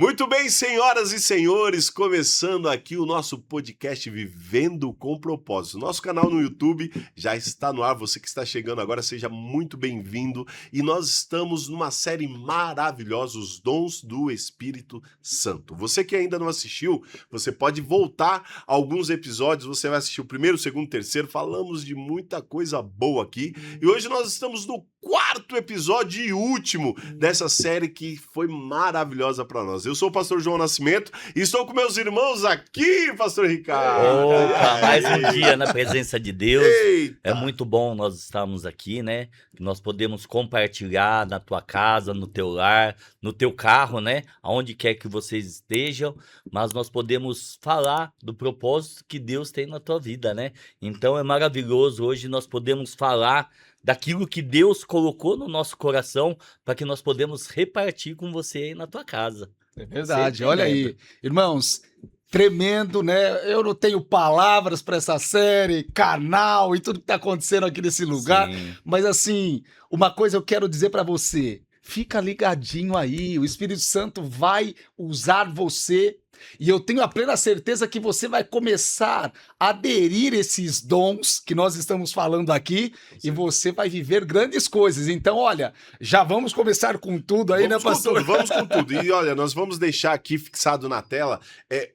Muito bem, senhoras e senhores, começando aqui o nosso podcast Vivendo com Propósito. Nosso canal no YouTube já está no ar, você que está chegando agora, seja muito bem-vindo. E nós estamos numa série maravilhosa, Os Dons do Espírito Santo. Você que ainda não assistiu, você pode voltar a alguns episódios, você vai assistir o primeiro, segundo, terceiro, falamos de muita coisa boa aqui. E hoje nós estamos no quarto episódio e último dessa série que foi maravilhosa para nós. Eu sou o pastor João Nascimento e estou com meus irmãos aqui, pastor Ricardo. Opa, mais um dia na presença de Deus. Eita. É muito bom nós estarmos aqui, né? Nós podemos compartilhar na tua casa, no teu lar, no teu carro, né? Aonde quer que vocês estejam, mas nós podemos falar do propósito que Deus tem na tua vida, né? Então é maravilhoso. Hoje nós podemos falar daquilo que Deus colocou no nosso coração para que nós podemos repartir com você aí na tua casa. É verdade, olha aí, irmãos, tremendo, né? Eu não tenho palavras para essa série, canal e tudo que está acontecendo aqui nesse lugar, Sim. mas assim, uma coisa eu quero dizer para você, fica ligadinho aí, o Espírito Santo vai usar você e eu tenho a plena certeza que você vai começar a aderir esses dons que nós estamos falando aqui e você vai viver grandes coisas. Então, olha, já vamos começar com tudo aí, Vamos né, pastor? Vamos com tudo. E olha, nós vamos deixar aqui fixado na tela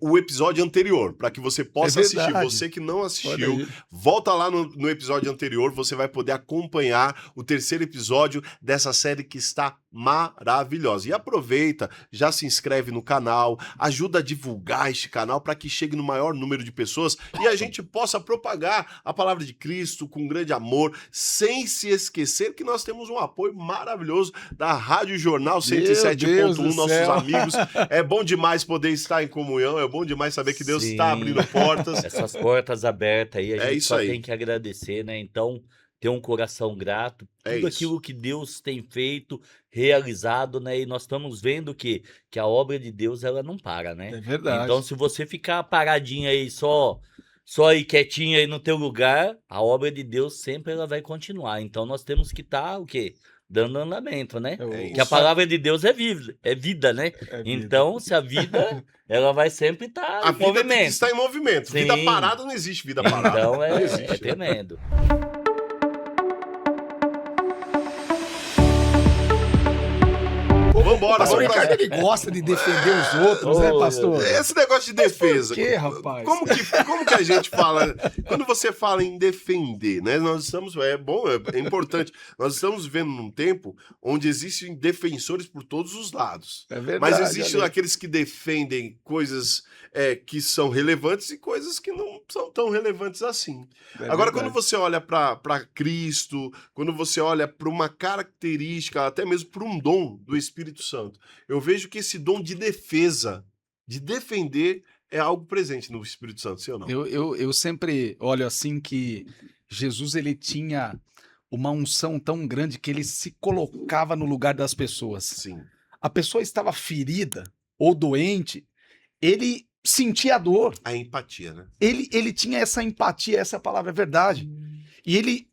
o episódio anterior, para que você possa assistir. Você que não assistiu, volta lá no episódio anterior, você vai poder acompanhar o terceiro episódio dessa série que está maravilhosa. E aproveita, já se inscreve no canal, ajuda a divulgar este canal para que chegue no maior número de pessoas e a gente possa propagar a palavra de Cristo com grande amor, sem se esquecer que nós temos um apoio maravilhoso da Rádio Jornal 107.1, nossos amigos. É bom demais poder estar em comunhão, é bom demais saber que Deus está abrindo portas. Essas portas abertas aí, a gente isso só aí. tem que agradecer, né? Então, ter um coração grato, tudo aquilo que Deus tem feito, realizado, né? E nós estamos vendo que a obra de Deus, ela não para, né? É verdade. Então, se você ficar paradinho aí, só aí quietinho aí no teu lugar, a obra de Deus sempre ela vai continuar. Então, nós temos que estar, o quê? Dando andamento, né? Que a palavra de Deus é vida, né? Então, se a vida, ela vai sempre estar em movimento. A vida está em movimento. Sim. Vida parada não existe vida parada. Então, é tremendo. Vambora, Pastor vamos Ricardo, ele gosta de defender os outros, né, pastor? Esse negócio de defesa. Por quê, rapaz? Como que a gente fala? Quando você fala em defender, né? Nós estamos. É bom, é importante. Nós estamos vivendo num tempo onde existem defensores por todos os lados. É verdade. Mas existem aqueles que defendem coisas que são relevantes e coisas que não são tão relevantes assim. Agora, quando você olha para Cristo, quando você olha para uma característica, até mesmo para um dom do Espírito Santo, eu vejo que esse dom de defesa, de defender, é algo presente no Espírito Santo, sim ou não? Eu sempre olho assim que Jesus, ele tinha uma unção tão grande que ele se colocava no lugar das pessoas. Sim. A pessoa estava ferida ou doente, ele sentia a dor. A empatia, né? Ele tinha essa empatia, essa palavra é verdade. E ele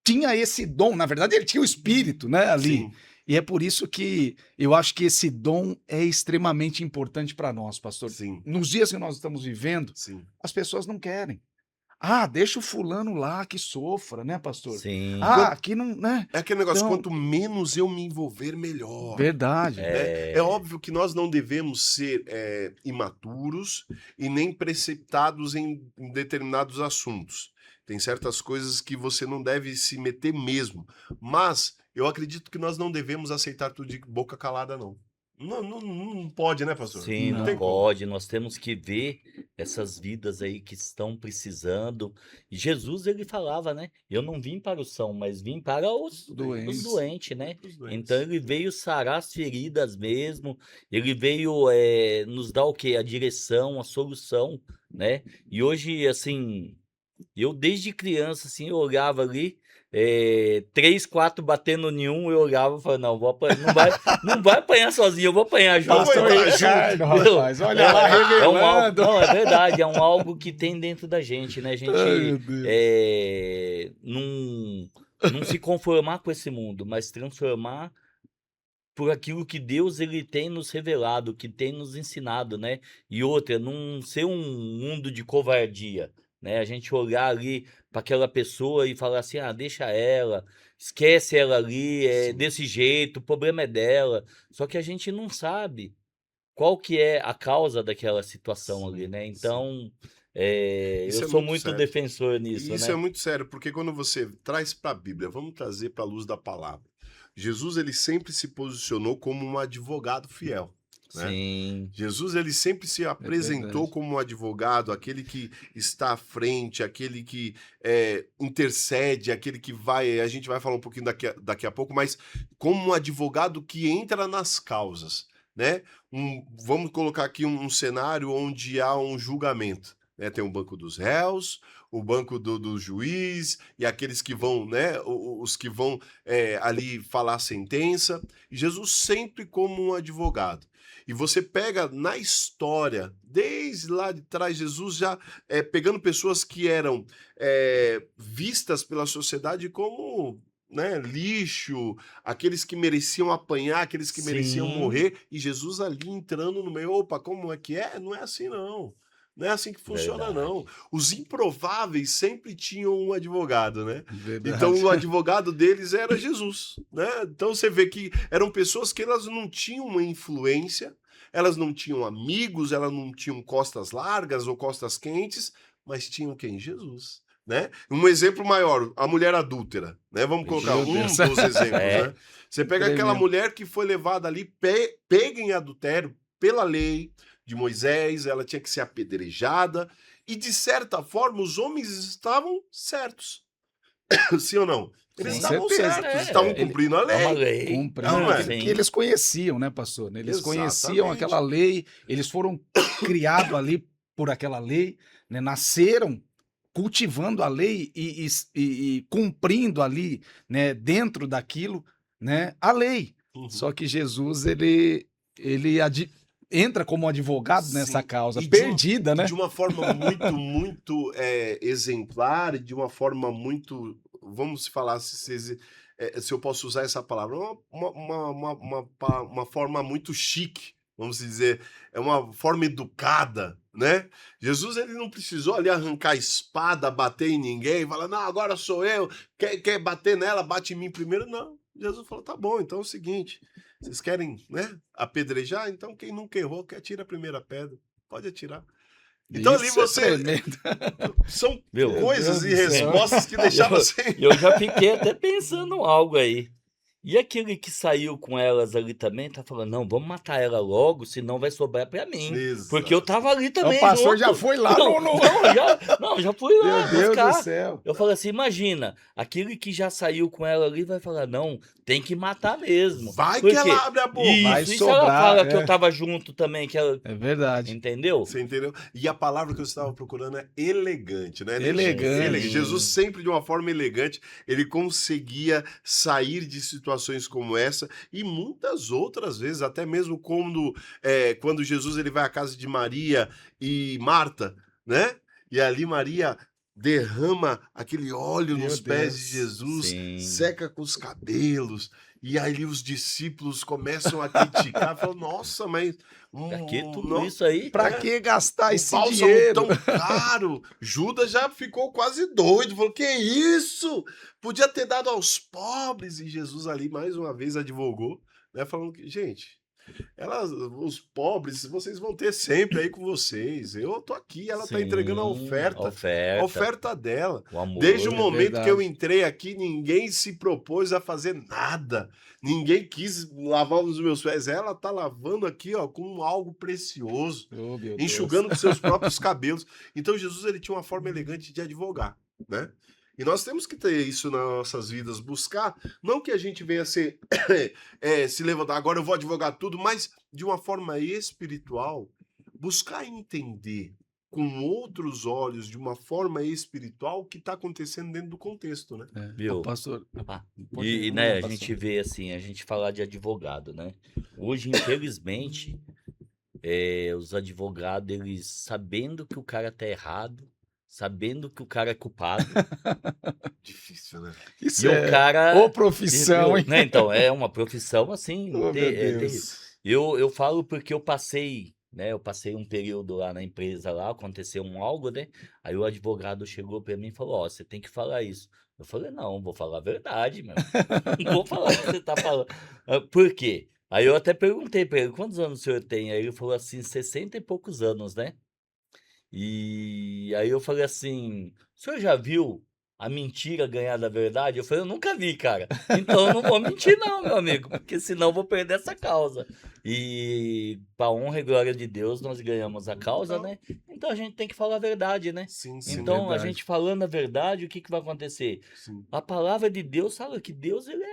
tinha esse dom, na verdade ele tinha o Espírito, né, ali. Sim. E é por isso que eu acho que esse dom é extremamente importante para nós, pastor. Sim. Nos dias que nós estamos vivendo, Sim. as pessoas não querem. Ah, deixa o fulano lá que sofra, né, pastor? Sim. Ah, aqui não, né? É aquele negócio, Então, quanto menos eu me envolver, melhor. verdade. É óbvio que nós não devemos ser imaturos e nem preceptados em determinados assuntos. Tem certas coisas que você não deve se meter mesmo. Mas eu acredito que nós não devemos aceitar tudo de boca calada, não. Não pode, né, pastor? Sim, Não não tem como. pode. Nós temos que ver essas vidas aí que estão precisando. E Jesus, ele falava, né? Eu não vim para os são, mas vim para os doentes, né? Os doentes. Então ele veio sarar as feridas mesmo. Ele veio nos dar o quê? A direção, a solução, né? E hoje, assim, eu desde criança, assim, eu olhava ali, 3, 4 batendo em um, eu olhava e falava, não, não vai apanhar sozinho, eu vou apanhar junto. Pastor Ricardo, rapaz, olha lá, revelando. Não, é verdade, é algo que tem dentro da gente, né? A gente Ai, meu Deus. não se conformar com esse mundo, mas transformar por aquilo que Deus ele tem nos revelado, que tem nos ensinado, né? E outra, não ser um mundo de covardia, né? A gente olhar ali para aquela pessoa e falar assim, deixa ela, esquece ela ali, é Sim. desse jeito, o problema é dela. Só que a gente não sabe qual que é a causa daquela situação ali, Sim, né? sim. Então, eu Isso é sou muito muito sério. defensor E nisso, isso é né? muito sério, porque quando você traz para a Bíblia, vamos trazer para a luz da palavra. Jesus ele sempre se posicionou como um advogado fiel, né? Sim, Jesus ele sempre se É apresentou verdade. como um advogado, aquele que está à frente, aquele que intercede, aquele que vai. A gente vai falar um pouquinho daqui a pouco, mas como um advogado que entra nas causas, né? Vamos colocar aqui um cenário onde há um julgamento. Né? Tem um banco dos réus, o banco do juiz e aqueles que vão, né? Os que vão ali falar a sentença. E Jesus sempre como um advogado. E você pega na história, desde lá de trás, Jesus já pegando pessoas que eram vistas pela sociedade como, né, lixo, aqueles que mereciam apanhar, aqueles que mereciam sim, morrer, e Jesus ali entrando no meio, opa, como é que é? Não é assim não. Não é assim que funciona, não. verdade. Os improváveis sempre tinham um advogado, né? Então Verdade. o advogado deles era Jesus, né? Então você vê que eram pessoas que elas não tinham uma influência, elas não tinham amigos, elas não tinham costas largas ou costas quentes, mas tinham quem? Jesus, né? Um exemplo maior, a mulher adúltera, né? Vamos colocar Meu Vixe, um Deus. dos exemplos, é, né? Você pega aquela Tremendo. mulher que foi levada ali, pega em adultério pela lei de Moisés, ela tinha que ser apedrejada, e de certa forma os homens estavam certos. Sim ou não? Eles Com sim, estavam certeza. certos, estavam é, Ele cumprindo a é uma lei. lei, É ou cumprindo não é? aquilo que sim, eles conheciam, né, pastor? Eles conheciam aquela Exatamente. lei, eles foram criados ali por aquela lei, né? Nasceram cultivando a lei e cumprindo ali, né, dentro daquilo, né, a lei. Uhum. Só que Jesus, ele entra como advogado nessa Sim. causa, E perdida, de né? uma forma muito, muito exemplar, de uma forma muito, vamos falar, se eu posso usar essa palavra, uma forma muito chique, vamos dizer, é uma forma educada, né? Jesus ele não precisou ali arrancar a espada, bater em ninguém, falar, não, agora sou eu, quer bater nela, bate em mim primeiro. Não, Jesus falou, tá bom, então é o seguinte, vocês querem, né, apedrejar? Então quem nunca errou, que atira a primeira pedra. Pode atirar. Então ali Isso é você. tremendo. São viu? Meu coisas Deus e do céu. respostas que Eu, deixavam sem. eu já fiquei até pensando algo aí. E aquele que saiu com elas ali também, tá falando, não, vamos matar ela logo, senão vai sobrar pra mim. Porque eu Exato. tava ali O também pastor já junto. foi lá Não, no... já fui Meu lá Deus do buscar. céu. Eu falei assim, imagina, aquele que já saiu com ela ali vai falar, não, tem que matar mesmo. Vai Por que quê? ela abre a boca. Vai Isso, e se ela sobrar, fala que eu tava junto também, que ela, é verdade. entendeu? Você entendeu? E a palavra que eu estava procurando é elegante, né? Nem chique, Elegante. Jesus Sim, sempre de uma forma elegante, ele conseguia sair de situações como essa e muitas outras vezes, até mesmo quando Jesus ele vai à casa de Maria e Marta, né? E ali Maria derrama aquele óleo Meu nos pés de Deus. Jesus, sim. seca com os cabelos, e aí os discípulos começam a criticar, falam, nossa, mas Pra que tudo não, isso aí? Pra que gastar um esse bálsamo dinheiro? tão caro. Judas já ficou quase doido. Falou: que isso? Podia ter dado aos pobres. E Jesus ali mais uma vez advogou, né? Falando que, gente, os pobres, vocês vão ter sempre aí com vocês. Eu tô aqui, ela tá entregando Sim, a oferta, oferta dela. o Desde o amor. É momento que eu verdade. entrei aqui, ninguém se propôs a fazer nada. Ninguém quis lavar os meus pés. Ela tá lavando aqui, ó, com algo precioso, Oh, meu Deus. enxugando com seus próprios cabelos. Então Jesus ele tinha uma forma elegante de advogar, né? E nós temos que ter isso nas nossas vidas, buscar, não que a gente venha se levantar, agora eu vou advogar tudo, mas de uma forma espiritual, buscar entender com outros olhos, de uma forma espiritual, o que está acontecendo dentro do contexto, né? Ô, Viu? pastor, Ah, pode e, terminar, né, a pastor. gente vê assim, a gente falar de advogado, né? Hoje, infelizmente, os advogados, eles sabendo que o cara tá errado, sabendo que o cara é culpado. Difícil, né? Isso E o cara. Ô profissão, hein? Né, então, é uma profissão assim. Oh, meu terrível. Deus. Eu falo porque eu passei, né? Eu passei um período lá na empresa lá, aconteceu algo, né? Aí o advogado chegou pra mim e falou: Ó, você tem que falar isso. Eu falei: Não, vou falar a verdade, meu. Não vou falar o que você tá falando. Por quê? Aí eu até perguntei pra ele: Quantos anos o senhor tem? Aí ele falou assim: 60 e poucos anos, né? E aí eu falei assim: o senhor já viu a mentira ganhar da verdade? Eu falei: eu nunca vi, cara. Então eu não vou mentir, não, meu amigo, porque senão eu vou perder essa causa. E para honra e glória de Deus, nós ganhamos a causa, né? Então a gente tem que falar a verdade, né? Sim, sim. Então a verdade. gente falando a verdade, o que que vai acontecer? Sim. A palavra de Deus fala que Deus ele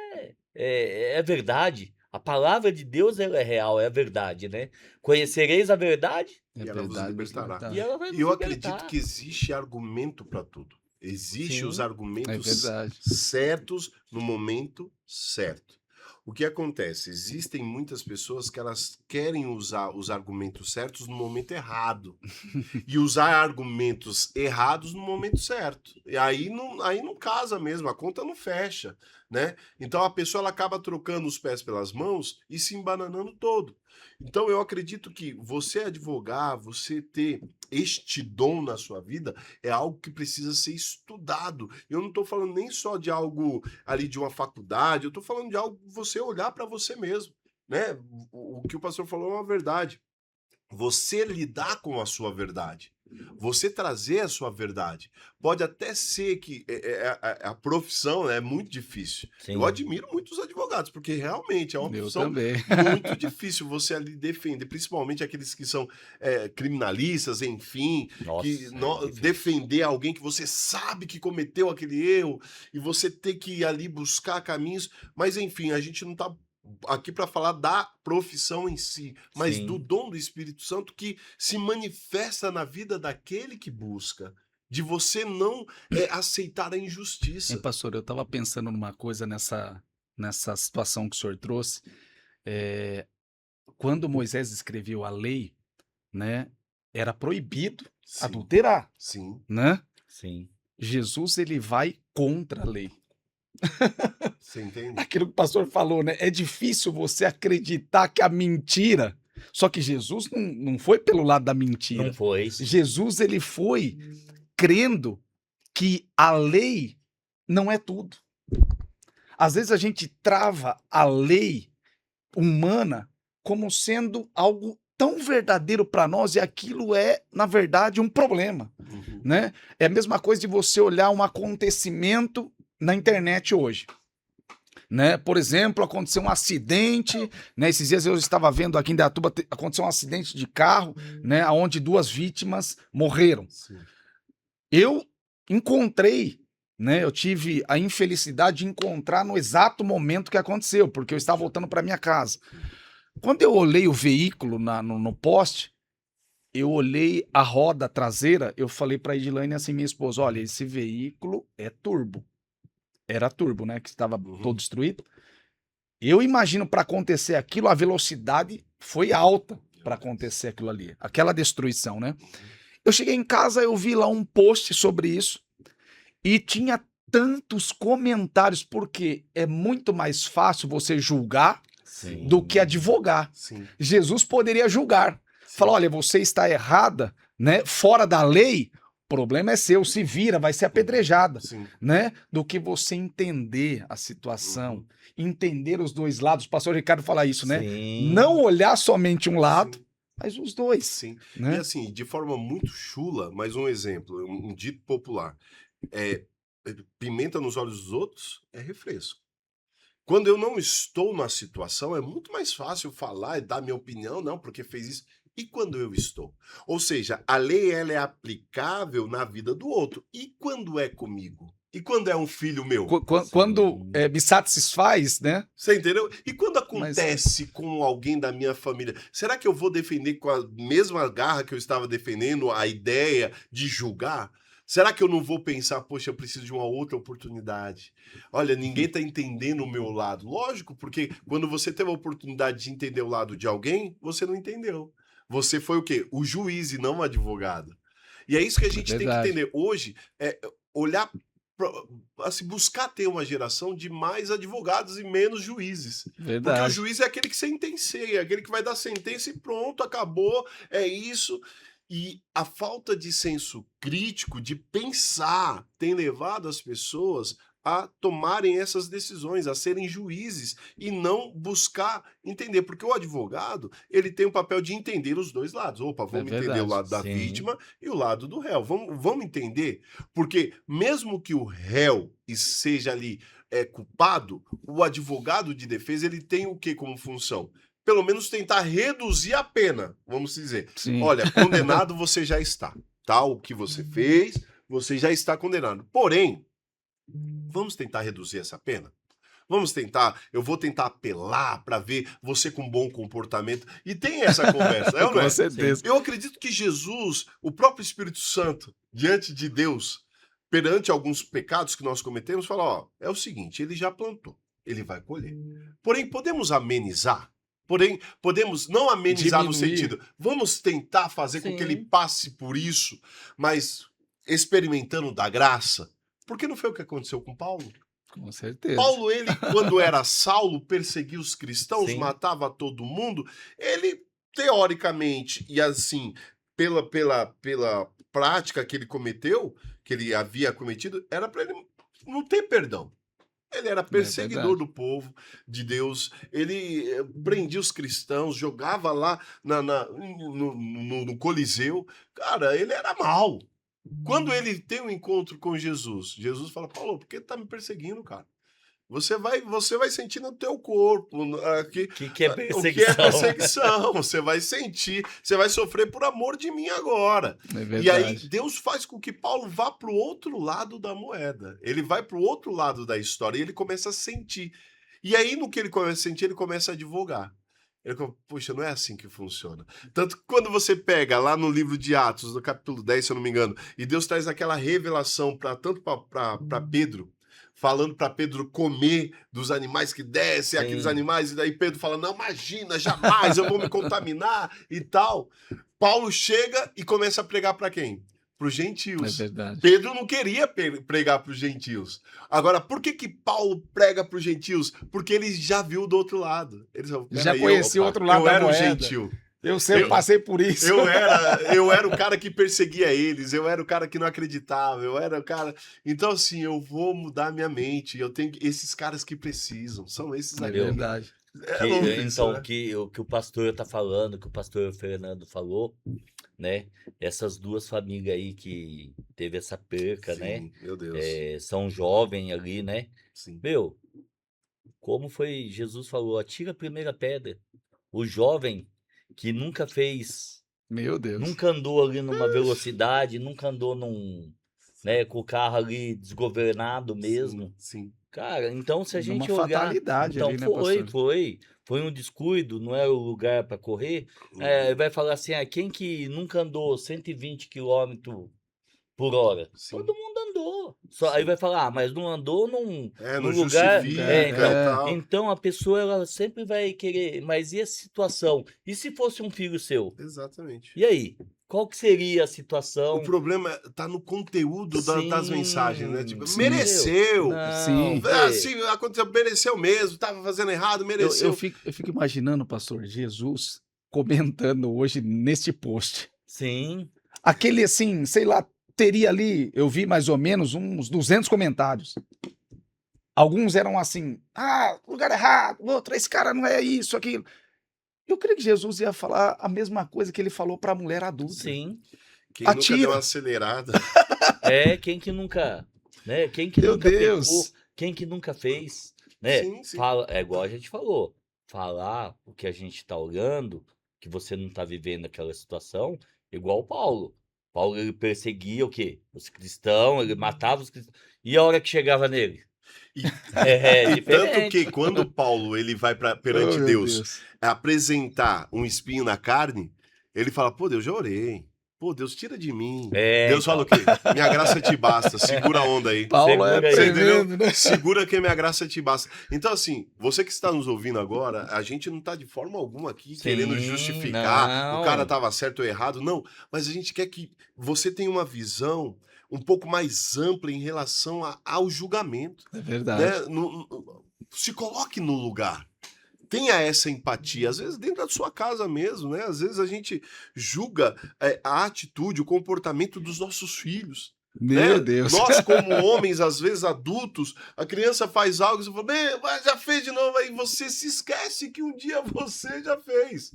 é verdade. A palavra de Deus ela é real, é a verdade, né? Conhecereis a verdade É E ela vos verdade, libertará. verdade. e ela vai E nos eu acredito libertar. que existe argumento para tudo. Existem os Sim. É argumentos verdade. certos no momento certo. O que acontece? Existem muitas pessoas que elas querem usar os argumentos certos no momento errado e usar argumentos errados no momento certo. E aí não casa mesmo, a conta não fecha, né? Então a pessoa ela acaba trocando os pés pelas mãos e se embananando todo. Então eu acredito que você advogar, você ter este dom na sua vida é algo que precisa ser estudado. Eu não estou falando nem só de algo ali de uma faculdade, eu estou falando de algo você olhar para você mesmo, né? O que o pastor falou é uma verdade. Você lidar com a sua verdade, você trazer a sua verdade. Pode até ser que a profissão, né, é muito difícil. Eu Sim. admiro muito os advogados, porque realmente é uma Eu profissão também. muito difícil você ali defender, principalmente aqueles que são criminalistas, enfim, Nossa, que é difícil. defender alguém que você sabe que cometeu aquele erro e você ter que ir ali buscar caminhos. Mas enfim, a gente não está aqui para falar da profissão em si, mas Sim. do dom do Espírito Santo que se manifesta na vida daquele que busca, de você não aceitar a Hein, injustiça. pastor, eu estava pensando numa coisa nessa situação que o senhor trouxe. Quando Moisés escreveu a lei, né, era proibido Sim, adulterar, sim, né? Sim. Jesus ele vai contra a lei. você entende? Aquilo que o pastor falou, né? É difícil você acreditar que a mentira. Só que Jesus não foi pelo lado da mentira. Não foi. Jesus ele foi crendo que a lei não é tudo. Às vezes a gente trava a lei humana como sendo algo tão verdadeiro para nós e aquilo é, na verdade, um problema, Uhum. né? É a mesma coisa de você olhar um acontecimento na internet hoje. Né? Por exemplo, aconteceu um acidente, né? Esses dias eu estava vendo aqui em Indaiatuba, aconteceu um acidente de carro, né? Onde 2 vítimas morreram. Sim. Eu encontrei, né? Eu tive a infelicidade de encontrar no exato momento que aconteceu, porque eu estava voltando para minha casa. Quando eu olhei o veículo no poste, eu olhei a roda traseira, eu falei para a Edilane assim, minha esposa, olha, esse veículo é turbo. Era turbo, né? Que estava todo destruído. Eu imagino para acontecer aquilo, a velocidade foi alta para acontecer aquilo ali, aquela destruição, né? Eu cheguei em casa, eu vi lá um post sobre isso e tinha tantos comentários, porque é muito mais fácil você julgar Sim. do que advogar. Sim. Jesus poderia julgar. Falar, olha, você está errada, né? Fora da lei, o problema é seu, se vira, vai ser apedrejada, Sim. né? Do que você entender a situação, entender os dois lados. O pastor Ricardo fala isso, né? Sim. Não olhar somente um lado, Sim. mas os dois. Sim. Né? E assim, de forma muito chula, mais um exemplo, um dito popular. Pimenta nos olhos dos outros é refresco. Quando eu não estou na situação, é muito mais fácil falar e dar minha opinião, não, porque fez isso. E quando eu estou? Ou seja, a lei ela é aplicável na vida do outro. E quando é comigo? E quando é um filho meu? Quando me satisfaz, né? Você entendeu? E quando acontece com alguém da minha família? Será que eu vou defender com a mesma garra que eu estava defendendo a ideia de julgar? Será que eu não vou pensar, poxa, eu preciso de uma outra oportunidade? Olha, ninguém está entendendo o meu lado. Lógico, porque quando você teve a oportunidade de entender o lado de alguém, você não entendeu. Você foi o quê? O juiz e não o advogado. E é isso que a gente tem que Verdade. entender. Hoje, olhar, assim, buscar ter uma geração de mais advogados e menos juízes. Porque o Verdade. juiz é aquele que sentencia, é aquele que vai dar sentença e pronto, acabou, é isso. E a falta de senso crítico, de pensar, tem levado as pessoas a tomarem essas decisões, a serem juízes e não buscar entender, porque o advogado, ele tem o papel de entender os dois lados. Opa, vamos entender o verdade. lado da Sim. vítima e o lado do réu. Vamos entender, porque mesmo que o réu seja ali culpado, o advogado de defesa, ele tem o que como função? Pelo menos tentar reduzir a pena, vamos dizer. Sim. Olha, condenado você já está, tá? O que você fez, você já está condenado. Porém, vamos tentar reduzir essa pena? Eu vou tentar apelar para ver você com bom comportamento. E tem essa conversa, é ou não é? Com certeza. Eu acredito que Jesus, o próprio Espírito Santo, diante de Deus, perante alguns pecados que nós cometemos, fala, ó, é o seguinte, ele já plantou, ele vai colher. Porém, podemos amenizar? Porém, podemos não amenizar no Diminuir. sentido, vamos tentar fazer com que ele Sim. passe por isso, mas experimentando da graça. Porque não foi o que aconteceu com Paulo? Com certeza. Paulo, ele, quando era Saulo, perseguia os cristãos, Sim. matava todo mundo. Ele, teoricamente, e assim, pela prática que ele cometeu, que ele havia cometido, era para ele não ter perdão. Ele era perseguidor do povo de Deus. Ele prendia os cristãos, jogava lá no Coliseu. Cara, ele era mau. Quando ele tem um encontro com Jesus, Jesus fala, Paulo, por que tá me perseguindo, cara? Você vai sentir no teu corpo aqui, Que é o que é perseguição? perseguição. Você vai sentir, você vai sofrer por amor de mim agora. É E aí verdade. Deus faz com que Paulo vá para o outro lado da moeda. Ele vai para o outro lado da história e ele começa a sentir. E aí no que ele começa a sentir, ele começa a advogar. Ele fala, poxa, não é assim que funciona. Tanto que quando você pega lá no livro de Atos, no capítulo 10, se eu não me engano, e Deus traz aquela revelação tanto para Pedro, falando para Pedro comer dos animais que descem, Sim. aqueles animais, e daí Pedro fala, não, imagina, jamais, eu vou me contaminar e tal. Paulo chega e começa a pregar para quem? Para os É gentios. verdade. Pedro não queria pregar para os gentios. Agora, por que Paulo prega para os gentios? Porque ele já viu do outro lado. Ele falou, Já "Peraí, conheci o outro lado eu da era um moeda. gentil. Eu sempre passei por isso. Eu era o cara que perseguia eles, eu era o cara que não acreditava, eu era o cara... Então, assim, eu vou mudar minha mente, eu tenho esses caras que precisam, são esses É aqui. verdade. É louco isso, Então, né? o que o pastor tá falando, que o pastor Fernando falou, né? Essas duas famílias aí que teve essa perca, né? Sim, meu Deus. São jovens ali, né? Sim. Meu, como foi, Jesus falou, atira a primeira pedra. O jovem que nunca fez, Meu Deus. nunca andou ali numa velocidade, nunca andou né, com o carro ali desgovernado mesmo. Sim. Cara, então se a Numa gente olhar, fatalidade então ali, né, foi um descuido, não era o lugar para correr. Vai falar assim, quem que nunca andou 120 km por hora? Sim. Todo mundo andou. Aí vai falar, mas não andou num Não lugar. justifica então, e tal. então a pessoa ela sempre vai querer, mas e a situação? E se fosse um filho seu? Exatamente. E aí? Qual que seria a O situação? problema tá no conteúdo das Sim, mensagens, né? Tipo, sim. mereceu. Não, Sim. Sim, aconteceu, mereceu mesmo, tava fazendo errado, mereceu. Eu fico imaginando, pastor, Jesus comentando hoje neste post. Sim, Aquele assim, sei lá, teria ali, eu vi mais ou menos uns 200 comentários. Alguns eram assim, lugar errado, outro, esse cara não é isso, aquilo. Eu creio que Jesus ia falar a mesma coisa que ele falou para a mulher adulta. sim. Quem nunca atira. deu uma acelerada. Quem que nunca, né? Quem que Meu nunca Deus. pecou, quem que nunca fez, né? Sim, sim. Fala, é igual a gente falou, falar o que a gente tá olhando, que você não tá vivendo aquela situação, igual o Paulo. Paulo, ele perseguia o quê? Os cristãos, ele matava os cristãos. E a hora que chegava nele? E, É e tanto diferente. que quando Paulo ele vai perante Oh, meu Deus apresentar um espinho na carne, ele fala, pô, Deus, já orei. Pô, Deus, tira de mim. então. Deus fala o quê? Minha graça te basta. Segura a onda aí. Paulo é Segura aí. Você entendeu? tremendo, né? Segura que minha graça te basta. Então, assim, você que está nos ouvindo agora, a gente não tá de forma alguma aqui Sim, querendo justificar não. o cara tava certo ou errado, não. Mas a gente quer que você tenha uma visão um pouco mais ampla em relação ao julgamento. É verdade. Né? Se coloque no lugar. Tenha essa empatia, às vezes dentro da sua casa mesmo, né? Às vezes a gente julga a atitude, o comportamento dos nossos filhos. Meu Né? Deus. Nós, como homens, às vezes adultos, a criança faz algo e você fala, mas já fez de novo, aí você se esquece que um dia você já fez.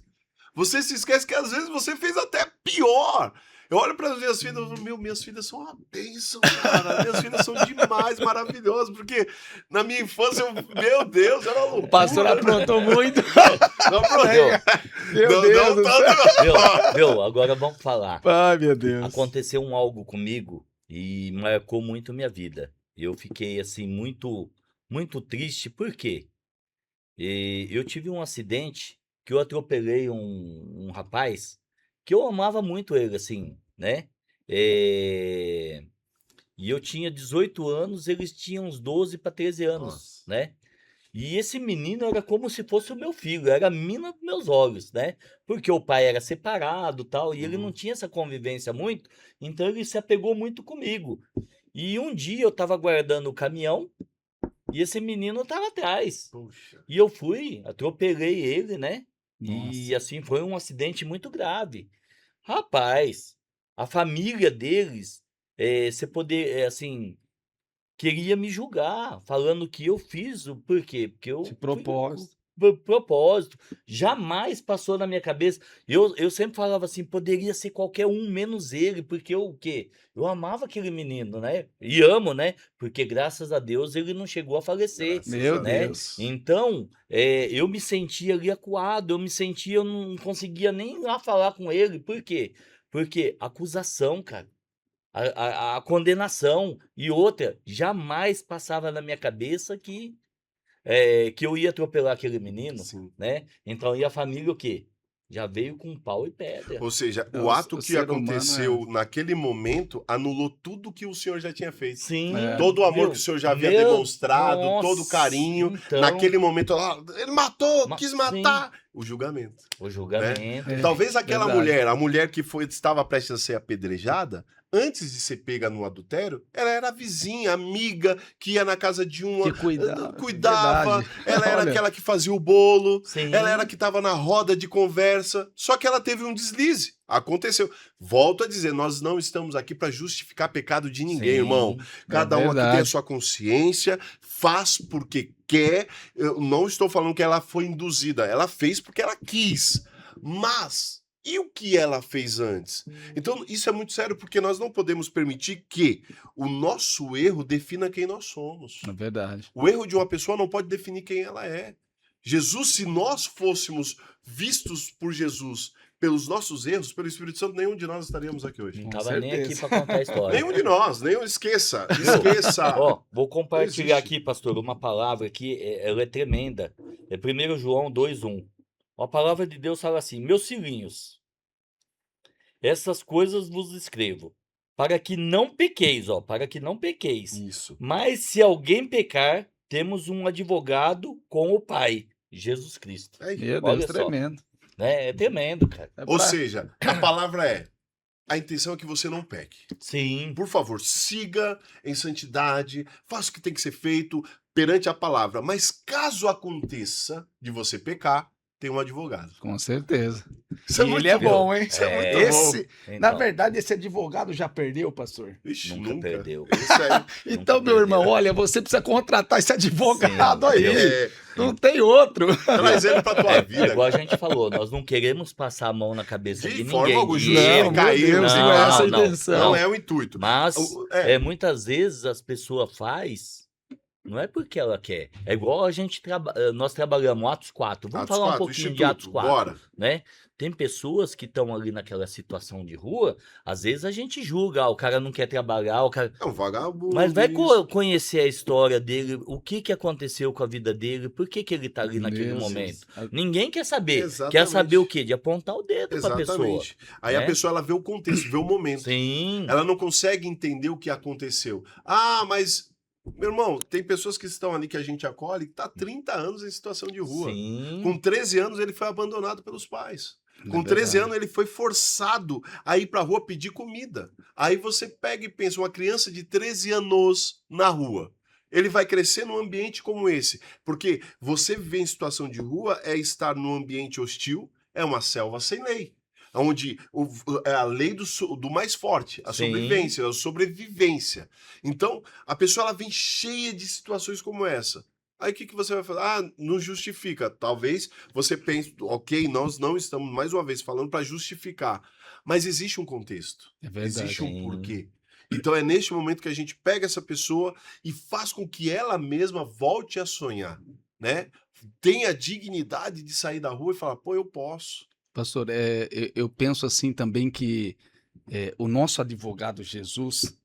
Você se esquece que às vezes você fez até pior. Eu olho para as minhas filhas e falo, minhas filhas são uma bênção, cara. Minhas filhas são demais, maravilhosas, porque na minha infância, meu Deus, era loucura. O pastor aprontou muito. Não aprontei. Meu Deus do céu. Viu? Agora vamos falar. Ai, meu Deus. Aconteceu algo comigo e marcou muito minha vida. Eu fiquei assim muito triste. Por quê? Eu tive um acidente que eu atropelei um rapaz que eu amava muito ele, assim, né? E eu tinha 18 anos, eles tinham uns 12 para 13 anos, Nossa. né? E esse menino era como se fosse o meu filho, era a mina dos meus olhos, né? Porque o pai era separado e tal, e ele não tinha essa convivência muito, então ele se apegou muito comigo. E um dia eu tava guardando o caminhão e esse menino tava atrás. Puxa. E eu fui, atropelei ele, né? Nossa. E assim, foi um acidente muito grave. Rapaz, a família deles, você poder, assim, queria me julgar, falando que eu fiz o por quê? Porque eu De fui propósito. propósito. Jamais passou na minha cabeça. Eu sempre falava assim, poderia ser qualquer um menos ele, porque eu o quê? Eu amava aquele menino, né? E amo, né? Porque graças a Deus ele não chegou a falecer, Graças Meu a né? Deus. Então, eu me sentia ali acuado, eu não conseguia nem ir lá falar com ele. Por quê? Porque acusação, cara. A condenação. E outra, jamais passava na minha cabeça que eu ia atropelar aquele menino, Sim. né? Então, e a família o quê? Já veio com pau e pedra. Ou seja, É, o ato o que ser aconteceu naquele momento anulou tudo que o senhor já tinha feito. Sim, É. Todo o amor meu, que o senhor já havia meu, demonstrado, todo o nossa, carinho. então, Naquele momento, ele matou, Ma- quis sim. matar. O julgamento. o julgamento. É, Talvez aquela verdade. mulher, a mulher que estava prestes a ser apedrejada, antes de ser pega no adultério, ela era vizinha, amiga, que ia na casa de uma, Que cuidava. cuidava, Verdade. ela era Olha. aquela que fazia o bolo, Sim. ela era que estava na roda de conversa, só que ela teve um deslize. Aconteceu. Volto a dizer, nós não estamos aqui para justificar pecado de ninguém, Sim. irmão. Cada um aqui tem a verdade. sua consciência, faz porque quer. Eu não estou falando que ela foi induzida, ela fez porque ela quis. Mas e o que ela fez antes? Então, isso é muito sério porque nós não podemos permitir que o nosso erro defina quem nós somos. É verdade. O erro de uma pessoa não pode definir quem ela é. Jesus, se nós fôssemos vistos por Jesus pelos nossos erros, pelo Espírito Santo, nenhum de nós estaríamos aqui hoje. Não Com tava nem aqui certeza. para contar a história. Nenhum de nós, esqueça, esqueça. Ó, vou compartilhar existe. aqui, pastor, uma palavra que ela é tremenda. É 1 João 2:1. A palavra de Deus fala assim: meus filhinhos, essas coisas vos escrevo, para que não pequeis, ó, para que não pequeis. Isso. Mas se alguém pecar, temos um advogado com o Pai, Jesus Cristo. É, Meu Olha Deus, só. tremendo. Né? É tremendo, cara. É ou pra- seja, a palavra é: a intenção é que você não peque. Sim, Por favor, siga em santidade, faça o que tem que ser feito perante a palavra. Mas caso aconteça de você pecar, tem um advogado. Com certeza. Isso é E muito ele é bom. bom, hein? Isso é muito bom. Esse, na então, verdade, esse advogado já perdeu, pastor. Ixi, nunca nunca. perdeu. Isso aí. Então, meu perdeu. irmão, olha, você precisa contratar esse advogado Sim, aí. É, Não tem outro. traz ele pra tua vida. É igual a gente falou, nós não queremos passar a mão na cabeça De de forma ninguém. alguma, de justiça erro. Não, caiu, meu Deus, não, não é essa a não, intenção. Não é o intuito. Mas É. muitas vezes as pessoas faz, não é porque ela quer. É igual nós trabalhamos Atos 4. Vamos Atos falar um 4, pouquinho de Instituto, Atos 4, bora. né? tem pessoas que estão ali naquela situação de rua, às vezes a gente julga, o cara não quer trabalhar, o cara... É um vagabundo. Mas vai conhecer a história dele, o que que aconteceu com a vida dele, por que que ele tá ali naquele momento. Ninguém quer saber. Exatamente. Quer saber o quê? De apontar o dedo pra pessoa. Exatamente. Aí né? a pessoa ela vê o contexto, vê o momento. Sim. Ela não consegue entender o que aconteceu. Ah, mas, meu irmão, tem pessoas que estão ali que a gente acolhe que tá há 30 anos em situação de rua. Sim. Com 13 anos ele foi abandonado pelos pais. Com É 13 verdade. anos ele foi forçado a ir pra rua pedir comida. Aí você pega e pensa, uma criança de 13 anos na rua. Ele vai crescer num ambiente como esse. Porque você viver em situação de rua é estar num ambiente hostil, é uma selva sem lei. Onde é a lei do mais forte, a Sim. sobrevivência, a sobrevivência. Então, a pessoa ela vem cheia de situações como essa. Aí o que, que você vai fazer? Ah, não justifica. Talvez você pense, ok, nós não estamos, mais uma vez, falando para justificar. Mas existe um contexto. É verdade. Existe um Sim. porquê. Então é neste momento que a gente pega essa pessoa e faz com que ela mesma volte a sonhar, né? Tenha a dignidade de sair da rua e falar, pô, eu posso. Pastor, eu penso assim também que o nosso advogado Jesus,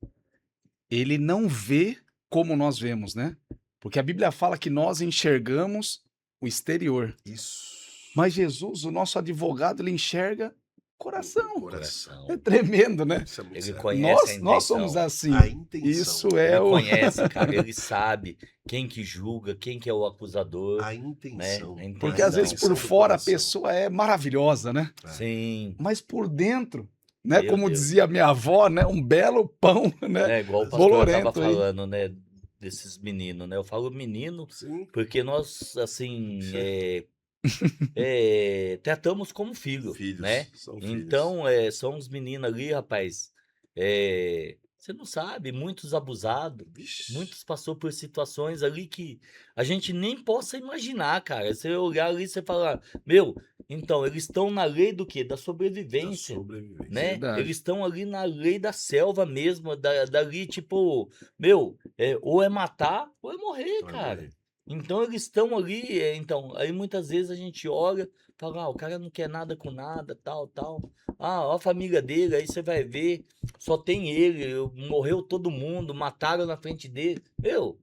ele não vê como nós vemos, né? Porque a Bíblia fala que nós enxergamos o exterior. Isso. Mas Jesus, o nosso advogado, ele enxerga o coração. Coração. É tremendo, né? Isso é muito Ele sério. conhece a Nós intenção. somos assim. A intenção. Isso é Ele o... conhece, cara. Ele sabe quem que julga, quem que é o acusador. A intenção. Né? A Porque às vezes intenção por do fora a coração. pessoa é maravilhosa, né? Sim. Mas por dentro, né? Meu Como Deus. dizia minha avó, né? Um belo pão, né? É igual o pastor Bolorento tava aí. falando, né? Desses meninos, né? Eu falo menino Sim. porque nós, assim, tratamos como filho, Filhos. né? São filhos. Então, são uns meninos ali, rapaz, você não sabe, muitos abusados, Vixe. muitos passou por situações ali que a gente nem possa imaginar, cara. Você olhar ali e você falar, meu, então, eles estão na lei do quê? Da Da sobrevivência, sobrevivência. né? Verdade. Eles estão ali na lei da selva mesmo, dali, tipo, meu, ou é matar ou é morrer, Vai cara. morrer. Então eles estão ali, então, aí muitas vezes a gente olha, fala, o cara não quer nada com nada, tal, tal. Ah, ó a família dele, aí você vai ver, só tem ele, morreu todo mundo, mataram na frente dele. Meu,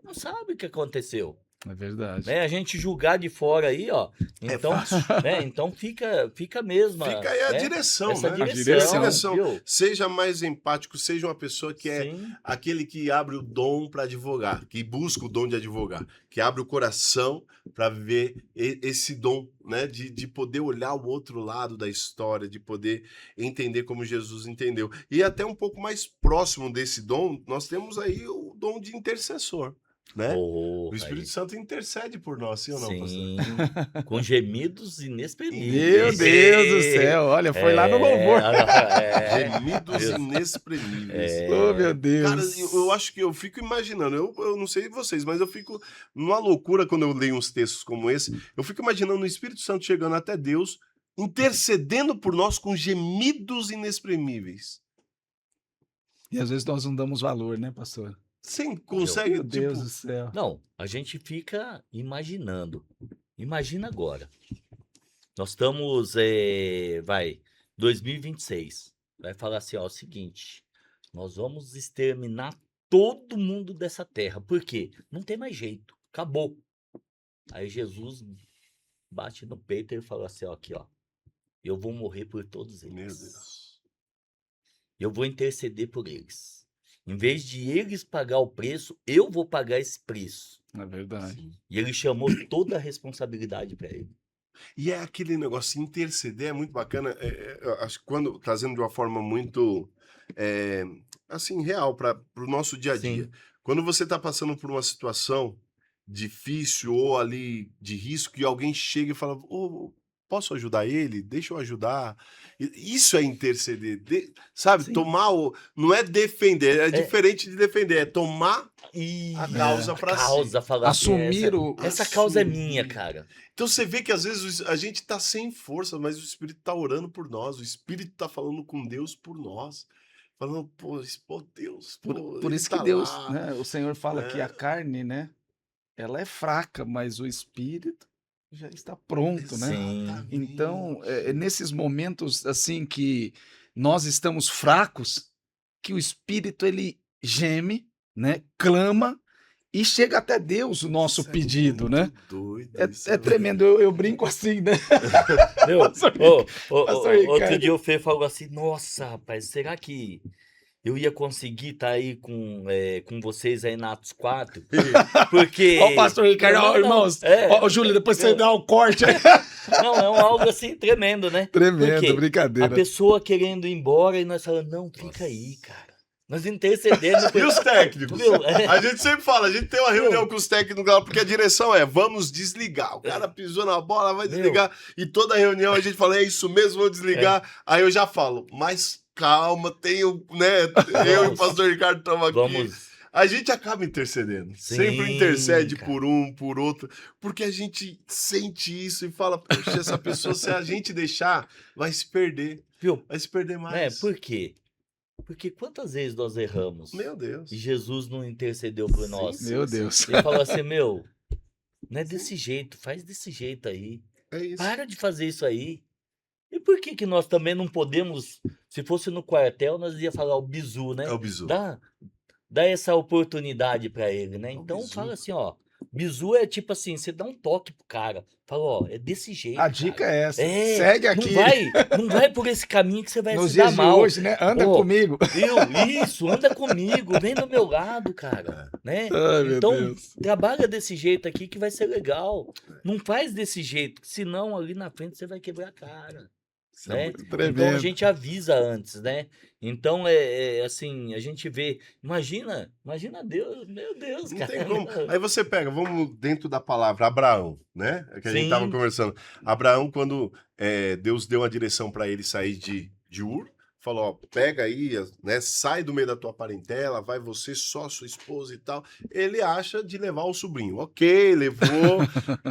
não sabe o que aconteceu, É verdade. né? A gente julgar de fora aí, ó. Então, fácil. né? Então fica mesmo, Fica aí a né? direção, Essa né? direção, viu? Seja mais empático, seja uma pessoa que é Sim, aquele que abre o dom para advogar, que busca o dom de advogar, que abre o coração para viver esse dom, né? De poder olhar o outro lado da história, de poder entender como Jesus entendeu. E até um pouco mais próximo desse dom, nós temos aí o dom de intercessor, né? oh, O Espírito aí. Santo intercede por nós, sim ou não, pastor? Sim, com gemidos inexprimíveis. Meu Deus do céu, olha, foi lá no louvor. Gemidos Isso. inexprimíveis. Oh, meu Cara, Deus. eu acho que eu fico imaginando, eu não sei vocês, mas eu fico numa loucura quando eu leio uns textos como esse. Eu fico imaginando o Espírito Santo chegando até Deus, intercedendo por nós com gemidos inexprimíveis. E às vezes nós não damos valor, né, pastor? Você consegue, Meu Deus tipo, do céu. Não, a gente fica imaginando. Imagina agora. Nós estamos, 2026. Vai falar assim, ó, o seguinte, nós vamos exterminar todo mundo dessa terra. Por quê? Não tem mais jeito. Acabou. Aí Jesus bate no peito e ele fala assim, ó, aqui, ó. Eu vou morrer por todos eles. meu Deus. Eu vou interceder por eles. Em vez de eles pagar o preço, eu vou pagar esse preço. É verdade. E ele chamou toda a responsabilidade para ele. E é aquele negócio, interceder é muito bacana. Eu acho que quando trazendo de uma forma muito assim, real para o nosso dia a dia. Sim. Quando você está passando por uma situação difícil ou ali de risco e alguém chega e fala: "Ô, posso ajudar ele? Deixa eu ajudar." Isso é interceder, sabe? Sim. Tomar o. Não é defender, é diferente de defender, é tomar E a causa para si. causa, falar assim, Assumir o... essa causa é minha, Assumir. cara. Então você vê que às vezes a gente tá sem força, mas o Espírito tá orando por nós, o Espírito tá falando com Deus por nós. Falando, pô, Deus, pô, Por ele isso tá que Deus, lá. né? O Senhor fala que a carne, né? Ela é fraca, mas o espírito já está pronto, né? Sim. Então, nesses momentos assim que nós estamos fracos, que o Espírito ele geme, né? Clama e chega até Deus o nosso Isso é pedido, né? muito doido. Isso É tremendo, eu brinco assim, né? Meu, Pastor Pastor outro Ricardo. dia o Fê falou assim, nossa, rapaz, será que eu ia conseguir estar aí com vocês aí na Atos 4? Porque... Ó, o Pastor Ricardo, ó, Não, irmãos. Ó, Júlio, depois você dá um corte aí. Não, é algo assim tremendo, né? Tremendo, Porque a brincadeira. pessoa querendo ir embora e nós falamos, não, fica aí, cara. Nós intercedendo. E os técnicos? Viu? A gente sempre fala, a gente tem uma reunião com os técnicos lá, porque a direção é, vamos desligar. O cara pisou na bola, vai desligar. E toda reunião a gente fala, é isso mesmo, vou desligar. Aí eu já falo, mas calma, tenho, né? Eu e o pastor Ricardo estamos aqui. Vamos. A gente acaba intercedendo. Sim, Sempre intercede cara. por um, por outro. Porque a gente sente isso e fala, poxa, essa pessoa, se a gente deixar, vai se perder. Viu? Vai se perder mais. Por quê? Porque quantas vezes nós erramos Meu Deus. e Jesus não intercedeu por nós? Meu Deus. Ele falou assim, meu, não é desse jeito, faz desse jeito aí. É isso. Para de fazer isso aí. E por que nós também não podemos, se fosse no quartel, nós ia falar o bizu, né? É o bizu. Dá essa oportunidade pra ele, né? É o Então bizu. fala assim, ó, bizu é tipo assim, você dá um toque pro cara, fala, ó, é desse jeito, A dica cara. é essa. É, Segue aqui. Não vai por esse caminho que você vai Nos se dar dias de mal. hoje, né? Anda Ô, comigo. Isso, anda comigo, vem do meu lado, cara, né? Ai, meu Então, Deus. trabalha desse jeito aqui que vai ser legal. Não faz desse jeito, senão ali na frente você vai quebrar a cara, Isso é né? muito Então a Tremendo. gente avisa antes, né? Então assim, a gente vê, imagina Deus, meu Deus, Não cara. tem como. Aí você pega, vamos dentro da palavra Abraão, né? Que a gente tava Sim. conversando. Abraão, quando Deus deu a direção para ele sair de Ur, falou, ó, pega aí, né? Sai do meio da tua parentela, vai você, só sua esposa e tal. Ele acha de levar o sobrinho. Ok, levou.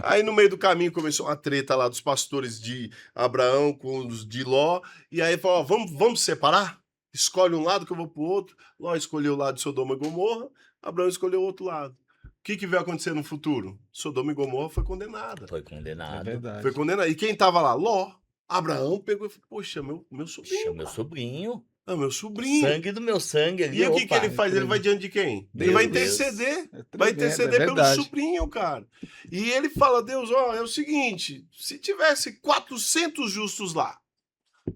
Aí no meio do caminho começou uma treta lá dos pastores de Abraão com os de Ló. E aí falou, ó, vamos separar? Escolhe um lado que eu vou pro outro. Ló escolheu o lado de Sodoma e Gomorra, Abraão escolheu o outro lado. O que vai acontecer no futuro? Sodoma e Gomorra foi condenada. Foi É condenado. verdade. Foi condenada. E quem tava lá? Ló. Abraão pegou e falou, poxa, meu sobrinho. Puxa, meu cara. sobrinho, É o meu sobrinho. sangue do meu sangue ali, E o que opa. ele faz? Ele vai diante de quem? Meu Ele vai Deus. interceder. É tremendo, Vai interceder é pelo verdade. sobrinho, cara. E ele fala, Deus, ó, é o seguinte, se tivesse 400 justos lá,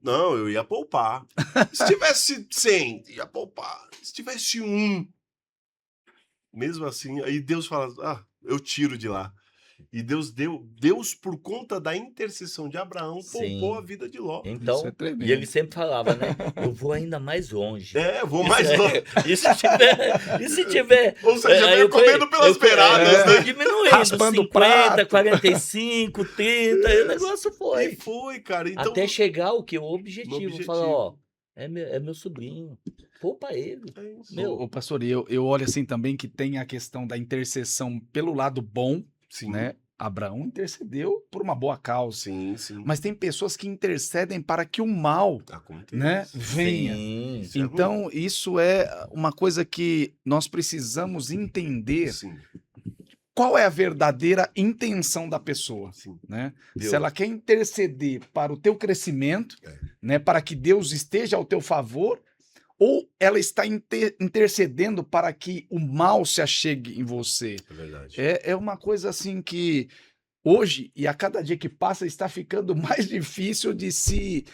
não, eu ia poupar. Se tivesse 100, ia poupar. Se tivesse um, mesmo assim, aí Deus fala, ah, eu tiro de lá. E Deus por conta da intercessão de Abraão, Sim. poupou a vida de Ló. Então, Isso é tremendo. e ele sempre falava, né? Eu vou ainda mais longe. É, eu vou mais longe. E se tiver. Ou seja, aí veio comendo pelas beiradas, fui né? diminuindo, Raspando o 50, prato. 45, 30, e o negócio foi. E foi, cara. Então, Até chegar o que? O objetivo. objetivo. Falar, ó, é meu sobrinho. Poupa ele. é isso. Meu. Ô, pastor, eu olho assim também que tem a questão da intercessão pelo lado bom, Sim, né? Abraão intercedeu por uma boa causa. sim, sim. Mas tem pessoas que intercedem para que o mal, Acontece. né, venha. Sim. Isso é Então, isso é uma coisa que nós precisamos entender Sim, qual é a verdadeira intenção da pessoa, sim. né? Viu? Se ela quer interceder para o teu crescimento, É. né, para que Deus esteja ao teu favor, ou ela está intercedendo para que o mal se achegue em você. É verdade. É uma coisa assim que hoje, e a cada dia que passa, está ficando mais difícil de se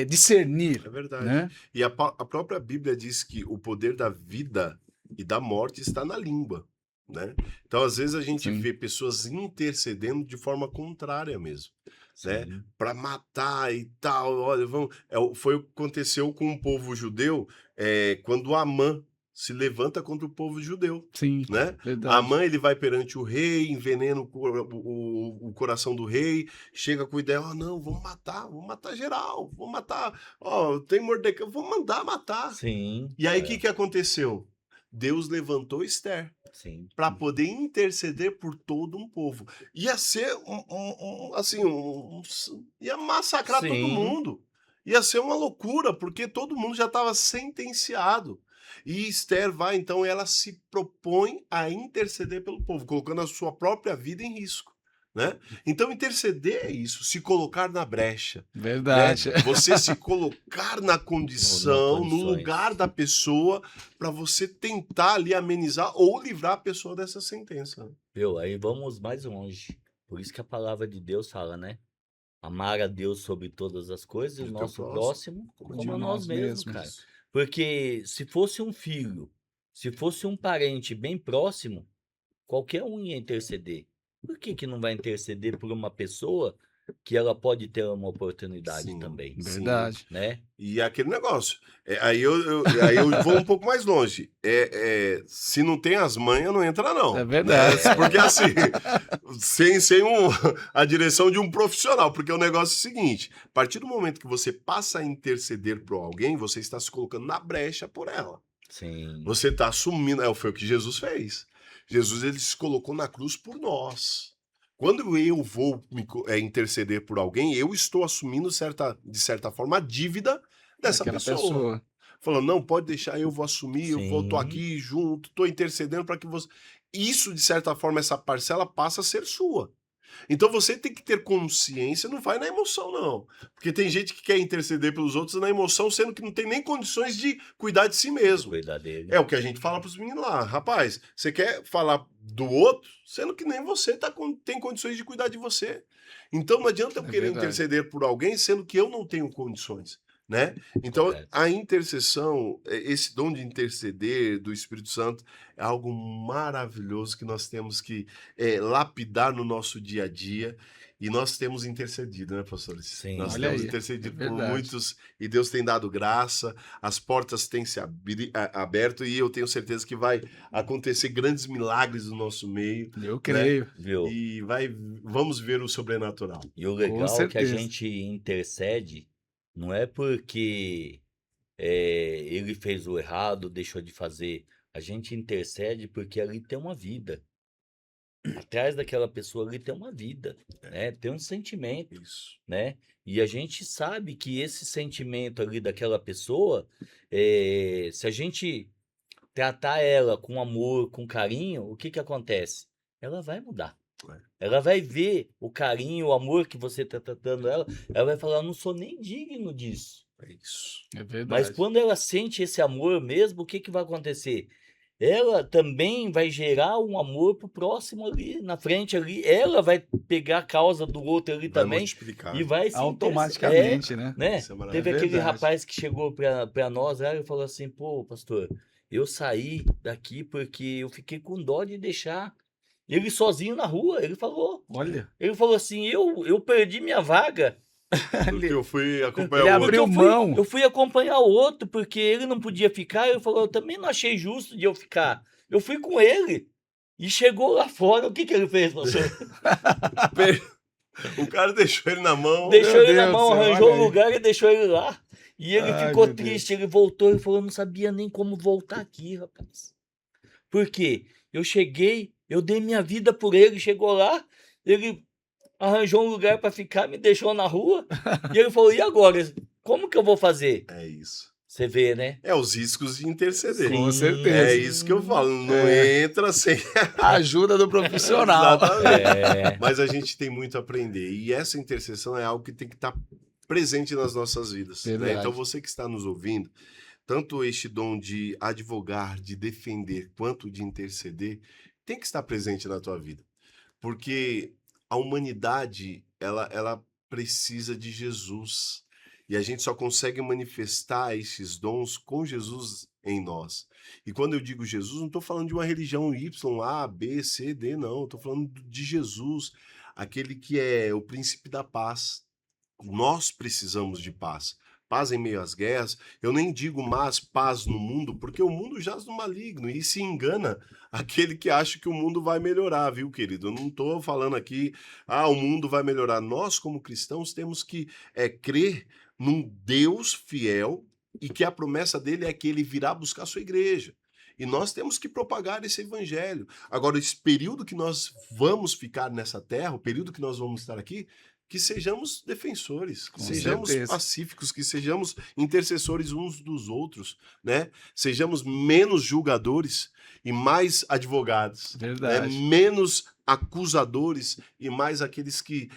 discernir, É verdade. né? E a própria Bíblia diz que o poder da vida e da morte está na língua, né? Então, às vezes, a gente Sim. vê pessoas intercedendo de forma contrária mesmo, né? Sim. Para matar e tal. Olha, foi o que aconteceu com o povo judeu quando Amã se levanta contra o povo judeu, Sim, né? verdade. Amã, ele vai perante o rei, envenena o coração do rei, chega com a ideia, não, vamos matar geral, vamos matar, tem Mordecai, vamos mandar matar. Sim. E aí, o que aconteceu? Deus levantou Esther Sim. para poder interceder por todo um povo. Ia ser ia massacrar todo Sim. mundo. Ia ser uma loucura, porque todo mundo já estava sentenciado. E Esther vai, então, ela se propõe a interceder pelo povo, colocando a sua própria vida em risco, né? Então, interceder é isso, se colocar na brecha. Verdade. Né? Você se colocar na condição, no condições. lugar da pessoa, para você tentar ali amenizar ou livrar a pessoa dessa sentença. Né? Viu? Aí vamos mais longe. Por isso que a palavra de Deus fala, né? Amar a Deus sobre todas as coisas e o E o teu nosso próximo, próximo como a nós mesmos, cara. Porque se fosse um filho, se fosse um parente bem próximo, qualquer um ia interceder. Por que que não vai interceder por uma pessoa que ela pode ter uma oportunidade Sim, também, Verdade. né? E aquele negócio. Aí eu vou um pouco mais longe. Se não tem as manhas, não entra, não. É verdade. Porque assim, sem a direção de um profissional. Porque o negócio é o seguinte: a partir do momento que você passa a interceder por alguém, você está se colocando na brecha por ela. Sim. Você está assumindo. Foi o que Jesus fez. Jesus ele se colocou na cruz por nós. Quando eu vou interceder por alguém, eu estou assumindo, de certa forma, a dívida dessa pessoa. Falando, não, pode deixar, eu vou assumir, tô aqui junto, tô intercedendo para que você... Isso, de certa forma, essa parcela passa a ser sua. Então você tem que ter consciência, não vai na emoção, não. Porque tem gente que quer interceder pelos outros na emoção, sendo que não tem nem condições de cuidar de si mesmo. Cuidar dele. É o que a gente fala pros meninos lá. Rapaz, você quer falar do outro, sendo que nem você tem condições de cuidar de você. Então não adianta eu querer interceder por alguém, sendo que eu não tenho condições. Né? Então, correto. A intercessão, esse dom de interceder do Espírito Santo é algo maravilhoso que nós temos que lapidar no nosso dia a dia. E nós temos intercedido, né, pastores? Sim. Nós Olha temos aí, intercedido por muitos e Deus tem dado graça, as portas têm se aberto e eu tenho certeza que vai acontecer grandes milagres no nosso meio. Eu creio. Né? E vamos ver o sobrenatural. E o legal é que a gente intercede. Não é porque ele fez o errado, deixou de fazer. A gente intercede porque ali tem uma vida. Atrás daquela pessoa ali tem uma vida, né? Tem um sentimento, né? E a gente sabe que esse sentimento ali daquela pessoa, se a gente tratar ela com amor, com carinho, o que que acontece? Ela vai mudar. Ela vai ver o carinho, o amor que você está tratando ela vai falar, eu não sou nem digno disso. É isso. É verdade. Mas quando ela sente esse amor mesmo, o que que vai acontecer? Ela também vai gerar um amor pro próximo ali, na frente ali. Ela vai pegar a causa do outro ali também. Multiplicar. E vai se automaticamente, né? Teve aquele rapaz que chegou para nós lá e falou assim, pô, pastor, eu saí daqui porque eu fiquei com dó de deixar ele sozinho na rua, ele falou. Olha. Ele falou assim, eu perdi minha vaga. Porque eu fui acompanhar o outro. Ele abriu mão. Eu fui acompanhar o outro, porque ele não podia ficar. Ele falou, eu também não achei justo de eu ficar. Eu fui com ele. E chegou lá fora, o que que ele fez, pastor? O cara deixou ele na mão. Deixou ele na mão, arranjou um lugar e deixou ele lá. E ele ficou triste, ele voltou e falou, eu não sabia nem como voltar aqui, rapaz. Por quê? Eu cheguei, eu dei minha vida por ele, chegou lá, ele arranjou um lugar para ficar, me deixou na rua, e ele falou, e agora? Como que eu vou fazer? É isso. Você vê, né? É os riscos de interceder. Com certeza. É isso que eu falo, não entra sem a ajuda do profissional. Exatamente. Mas a gente tem muito a aprender, e essa intercessão é algo que tem que estar presente nas nossas vidas. Né? Então você que está nos ouvindo, tanto este dom de advogar, de defender, quanto de interceder, tem que estar presente na tua vida. Porque a humanidade, ela precisa de Jesus. E a gente só consegue manifestar esses dons com Jesus em nós. E quando eu digo Jesus, não estou falando de uma religião Y, A, B, C, D, não. Estou falando de Jesus, aquele que é o príncipe da paz. Nós precisamos de paz. Paz em meio às guerras, eu nem digo mais paz no mundo, porque o mundo jaz no maligno e se engana aquele que acha que o mundo vai melhorar, viu, querido? Eu não estou falando aqui, o mundo vai melhorar. Nós, como cristãos, temos que crer num Deus fiel e que a promessa dele é que ele virá buscar a sua igreja. E nós temos que propagar esse evangelho. Agora, esse período que nós vamos ficar nessa terra, o período que nós vamos estar aqui, que sejamos defensores, que sejamos pacíficos, que sejamos intercessores uns dos outros, né? Sejamos menos julgadores e mais advogados. Verdade. Menos acusadores e mais aqueles que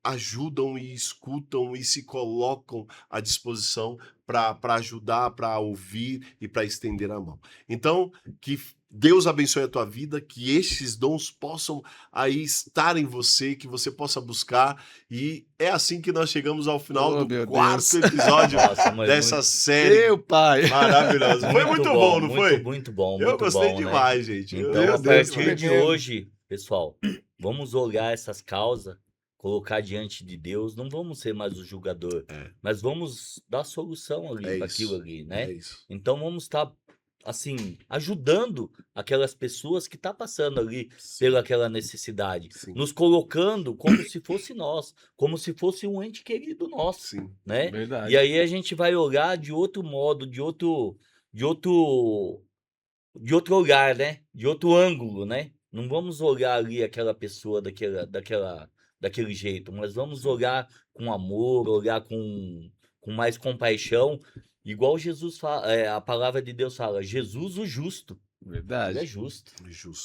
ajudam e escutam e se colocam à disposição para ajudar, para ouvir e para estender a mão. Então, que Deus abençoe a tua vida, que estes dons possam aí estar em você, que você possa buscar, e é assim que nós chegamos ao final do quarto episódio dessa série. Meu pai! Maravilhosa. Foi muito bom, não foi? Muito bom, Eu gostei demais, né, gente. Então, a partir de hoje, pessoal, vamos olhar essas causas, colocar diante de Deus, não vamos ser mais o julgador, mas vamos dar solução ali para aquilo ali, né? Então, vamos estar assim, ajudando aquelas pessoas que estão passando ali pelaquela necessidade, nos colocando como se fosse nós, como se fosse um ente querido nosso, né? Verdade. E aí a gente vai olhar de outro modo, de outro olhar, né? De outro ângulo, né? Não vamos olhar ali aquela pessoa daquele jeito, mas vamos olhar com amor, olhar com mais compaixão. Igual Jesus fala, a palavra de Deus fala, Jesus o justo. Verdade. Ele é justo.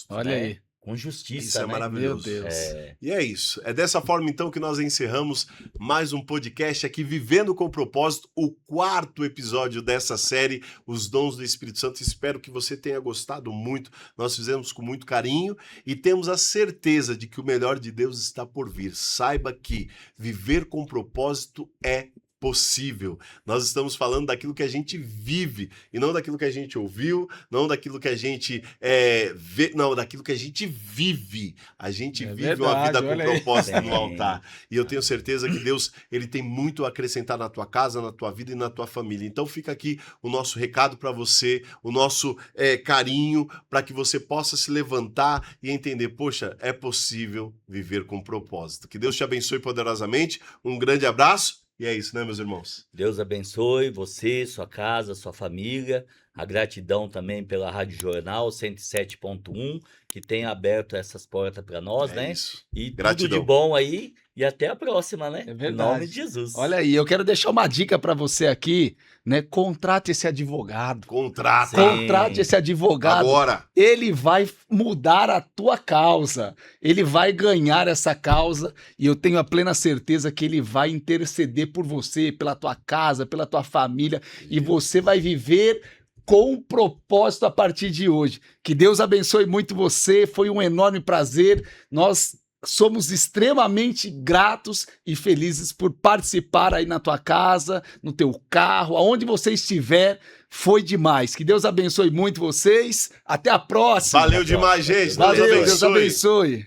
Olha aí. Com justiça, isso é né? maravilhoso. Meu Deus. E é isso. É dessa forma, então, que nós encerramos mais um podcast aqui, Vivendo com Propósito, o 4º episódio dessa série, Os Dons do Espírito Santo. Espero que você tenha gostado muito. Nós fizemos com muito carinho e temos a certeza de que o melhor de Deus está por vir. Saiba que viver com propósito é possível. Nós estamos falando daquilo que a gente vive e não daquilo que a gente ouviu, não daquilo que a gente vê, não, daquilo que a gente vive. A gente vive uma vida com propósito no altar. E eu tenho certeza que Deus, ele tem muito a acrescentar na tua casa, na tua vida e na tua família. Então fica aqui o nosso recado para você, o nosso carinho, para que você possa se levantar e entender, poxa, é possível viver com propósito. Que Deus te abençoe poderosamente. Um grande abraço. E é isso, né, meus irmãos? Deus abençoe você, sua casa, sua família. A gratidão também pela Rádio Jornal 107.1, que tem aberto essas portas para nós, né? Isso. E gratidão. Tudo de bom aí. E até a próxima, né? É verdade. Em nome de Jesus. Olha aí, eu quero deixar uma dica para você aqui, né? Contrate esse advogado. Contrate esse advogado. Agora. Ele vai mudar a tua causa. Ele vai ganhar essa causa e eu tenho a plena certeza que ele vai interceder por você, pela tua casa, pela tua família e você vai viver com propósito a partir de hoje. Que Deus abençoe muito você. Foi um enorme prazer. Nós somos extremamente gratos e felizes por participar aí na tua casa, no teu carro, aonde você estiver. Foi demais. Que Deus abençoe muito vocês. Até a próxima. Valeu demais, gente. Valeu, Deus abençoe.